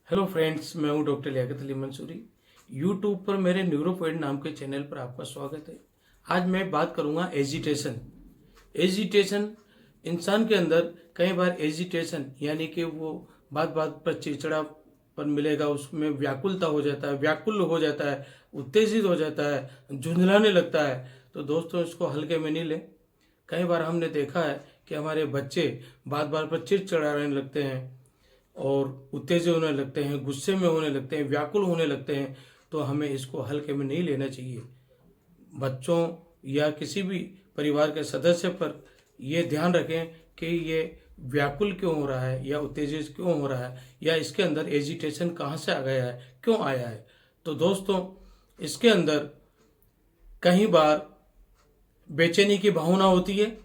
Hello friends, मैं हूं doctor Liaquat Ali Mansuri. YouTube पर मेरे न्यूरोपॉइंट नाम के चैनल पर आपका स्वागत है। आज मैं बात करूंगा एजिटेशन। एजिटेशन इंसान के अंदर कई बार एजिटेशन यानी कि वो बात बात पर चिड़चिड़ापन मिलेगा, उसमें व्याकुलता हो जाता है, व्याकुल हो जाता है, उत्तेजित हो जाता है, झुंझलाने लगता है। तो दोस्तों, इसको हल्के में नहीं लें। कई बार हमने देखा है कि हमारे बच्चे बात बात पर चिड़चिड़ाने लगते हैं और उत्तेजित होने लगते हैं, गुस्से में होने लगते हैं, व्याकुल होने लगते हैं। तो हमें इसको हल्के में नहीं लेना चाहिए। बच्चों या किसी भी परिवार के सदस्य पर ये ध्यान रखें कि ये व्याकुल क्यों हो रहा है या उत्तेजित क्यों हो रहा है या इसके अंदर एजिटेशन कहाँ से आ गया है, क्यों आया है। तो दोस्तों, इसके अंदर कई बार बेचैनी की भावना होती है।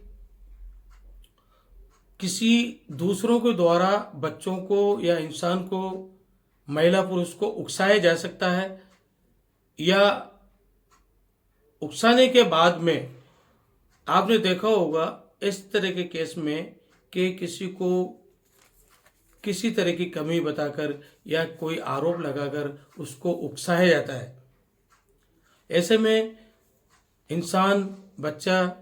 किसी दूसरों के द्वारा बच्चों को या इंसान को, महिला पुरुष को उकसाया जा सकता है, या उकसाने के बाद में आपने देखा होगा इस तरह के केस में कि किसी को किसी तरह की कमी बताकर या कोई आरोप लगाकर उसको उकसाया जाता है। ऐसे में इंसान, बच्चा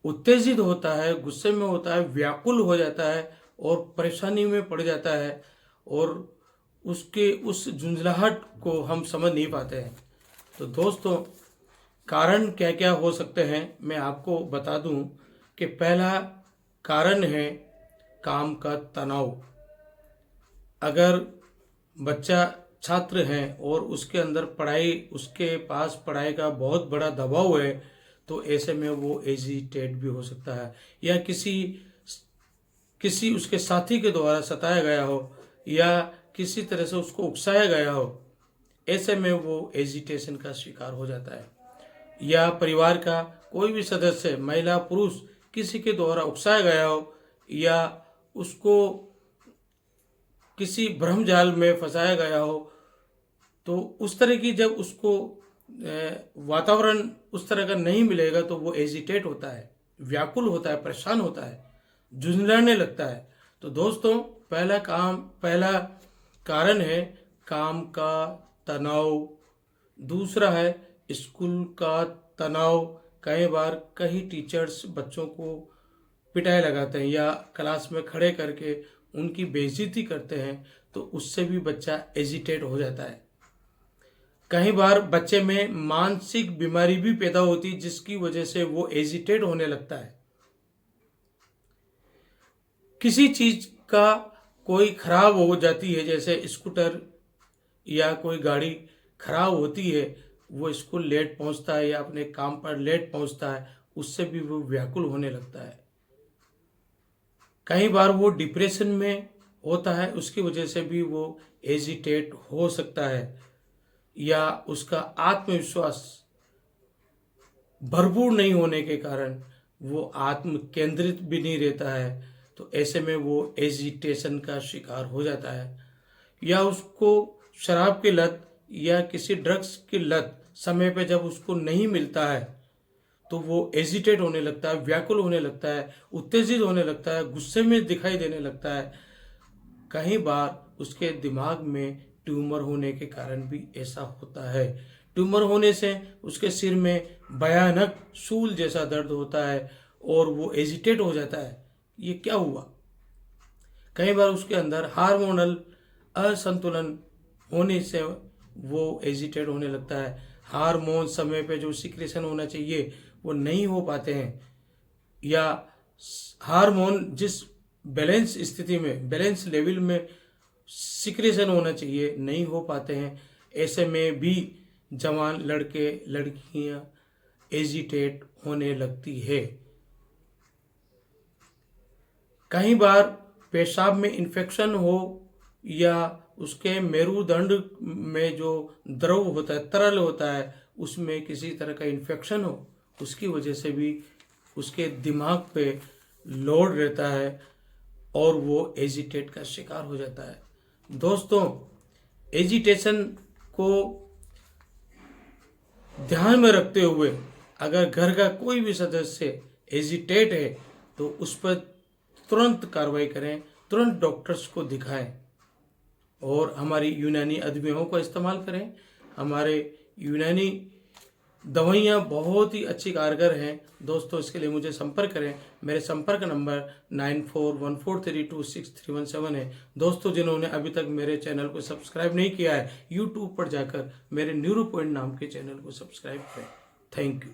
उत्तेजित होता है, गुस्से में होता है, व्याकुल हो जाता है और परेशानी में पड़ जाता है, और उसके उस झुंझलाहट को हम समझ नहीं पाते हैं। तो दोस्तों, कारण क्या क्या हो सकते हैं मैं आपको बता दूं कि पहला कारण है काम का तनाव। अगर बच्चा छात्र है और उसके अंदर पढ़ाई, उसके पास पढ़ाई का बहुत बड़ा दबाव है, तो ऐसे में वो एजिटेट भी हो सकता है, या किसी किसी उसके साथी के द्वारा सताया गया हो या किसी तरह से उसको उकसाया गया हो, ऐसे में वो एजिटेशन का शिकार हो जाता है। या परिवार का कोई भी सदस्य, महिला पुरुष, किसी के द्वारा उकसाया गया हो या उसको किसी भ्रमजाल में फंसाया गया हो, तो उस तरह की जब उसको वातावरण उस तरह का नहीं मिलेगा तो वो एजिटेट होता है, व्याकुल होता है, परेशान होता है, झुंझलाने लगता है। तो दोस्तों, पहला कारण है काम का तनाव। दूसरा है स्कूल का तनाव। कई बार कई टीचर्स बच्चों को पिटाई लगाते हैं या क्लास में खड़े करके उनकी बेइज्जती करते हैं, तो उससे भी बच्चा एजिटेट हो जाता है। कई बार बच्चे में मानसिक बीमारी भी पैदा होती है जिसकी वजह से वो एजिटेट होने लगता है। किसी चीज का कोई खराब हो जाती है, जैसे स्कूटर या कोई गाड़ी खराब होती है, वो स्कूल लेट पहुंचता है या अपने काम पर लेट पहुंचता है, उससे भी वो व्याकुल होने लगता है। कई बार वो डिप्रेशन में होता है, उसकी वजह से भी वो एजिटेट हो सकता है। या उसका आत्मविश्वास भरपूर नहीं होने के कारण वो आत्म केंद्रित भी नहीं रहता है, तो ऐसे में वो एजिटेशन का शिकार हो जाता है। या उसको शराब की लत या किसी ड्रग्स की लत समय पे जब उसको नहीं मिलता है, तो वो एजिटेट होने लगता है, व्याकुल होने लगता है, उत्तेजित होने लगता है, गुस्से में दिखाई देने लगता है। कई बार उसके दिमाग में ट्यूमर होने के कारण भी ऐसा होता है। ट्यूमर होने से उसके सिर में भयानक सूल जैसा दर्द होता है और वो एजिटेट हो जाता है, ये क्या हुआ। कई बार उसके अंदर हार्मोनल असंतुलन होने से वो एजिटेट होने लगता है। हार्मोन समय पे जो सिक्रेशन होना चाहिए वो नहीं हो पाते हैं, या हार्मोन जिस बैलेंस स्थिति में, बैलेंस लेवल में सिक्रेशन होना चाहिए, नहीं हो पाते हैं। ऐसे में भी जवान लड़के लड़कियां एजिटेट होने लगती है। कई बार पेशाब में इन्फेक्शन हो या उसके मेरुदंड में जो द्रव होता है, तरल होता है, उसमें किसी तरह का इन्फेक्शन हो, उसकी वजह से भी उसके दिमाग पे लोड रहता है और वो एजिटेट का शिकार हो जाता है। दोस्तों, एजिटेशन को ध्यान में रखते हुए अगर घर का कोई भी सदस्य एजिटेट है तो उस पर तुरंत कार्रवाई करें, तुरंत डॉक्टर्स को दिखाएं। और हमारी यूनानी अदवियों का इस्तेमाल करें। हमारे यूनानी दवाइयाँ बहुत ही अच्छी कारगर हैं दोस्तों। इसके लिए मुझे संपर्क करें। मेरे संपर्क नंबर 9414326317 है। दोस्तों, जिन्होंने अभी तक मेरे चैनल को सब्सक्राइब नहीं किया है, यूट्यूब पर जाकर मेरे न्यूरो पॉइंट नाम के चैनल को सब्सक्राइब करें। Thank you.